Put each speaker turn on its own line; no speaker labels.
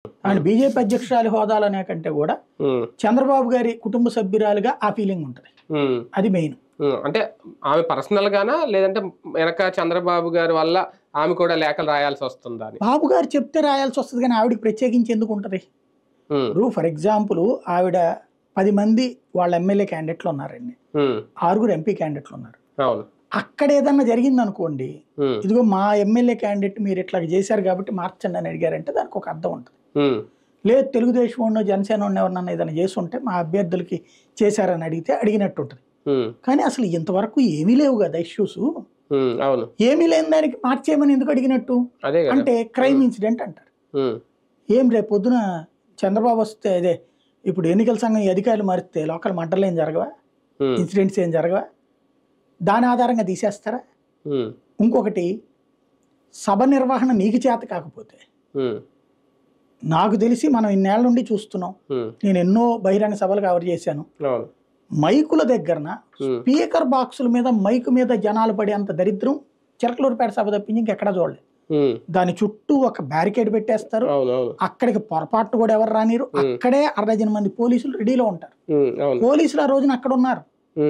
ఆయన బీజేపీ అధ్యక్షురాలి హోదాలనే కంటే కూడా చంద్రబాబు గారి కుటుంబ సభ్యురాలుగా ఆ ఫీలింగ్ ఉంటుంది. అది మెయిన్.
అంటే ఆమె పర్సనల్ గానా లేదంటే వెనక చంద్రబాబు గారి వల్ల ఆమె కూడా లేఖలు రాయాల్సి వస్తుందా?
బాబు గారు చెప్తే రాయాల్సి వస్తుంది కానీ ఆవిడకి ప్రత్యేకించి ఎందుకు ఉంటుంది? ఇప్పుడు ఫర్ ఎగ్జాంపుల్ ఆవిడ 10 మంది వాళ్ళ ఎమ్మెల్యే క్యాండిడేట్లు ఉన్నారండి, 6 ఎంపీ క్యాండిడేట్లు ఉన్నారు. అక్కడ ఏదన్నా జరిగింది అనుకోండి, ఇదిగో మా ఎమ్మెల్యే క్యాండిడేట్ మీరు ఇట్లా చేశారు కాబట్టి మార్చండి అని అడిగారంటే దానికి ఒక అర్థం ఉంటుంది. లేదు తెలుగుదేశం ఉన్న జనసేన ఉన్న ఎవరన్నా ఏదైనా చేస్తుంటే మా అభ్యర్థులకి చేశారని అడిగితే అడిగినట్టు ఉంటుంది. కానీ అసలు ఇంతవరకు ఏమీ లేవు కదా ఇష్యూస్. ఏమీ లేని దానికి మార్చేయమని ఎందుకు అడిగినట్టు అంటే క్రైమ్ ఇన్సిడెంట్ అంటారు. ఏం రేపు పొద్దున చంద్రబాబు వస్తే అదే ఇప్పుడు ఎన్నికల సంఘం ఈ అధికారులు మారిస్తే లోకల్ మంటలు ఏం జరగవా, ఇన్సిడెంట్స్ ఏం జరగవా? దాని ఆధారంగా తీసేస్తారా? ఇంకొకటి, సభ నిర్వహణ నీకు చేత కాకపోతే, నాకు తెలిసి మనం ఇన్నేళ్ల నుండి చూస్తున్నాం, నేను ఎన్నో బహిరంగ సభలు కవర్ చేశాను, మైకుల దగ్గరన స్పీకర్ బాక్సుల మీద మైకు మీద జనాలు పడేంత దరిద్రం చిలకలూరుపేట సభ తప్పించి ఇంకెక్కడా చూడలేదు. దాని చుట్టూ ఒక బ్యారికేడ్ పెట్టేస్తారు, అక్కడికి పొరపాటు కూడా ఎవరు రానిరు, అక్కడే 60 మంది పోలీసులు రెడీలో ఉంటారు. పోలీసులు ఆ రోజున అక్కడ ఉన్నారు.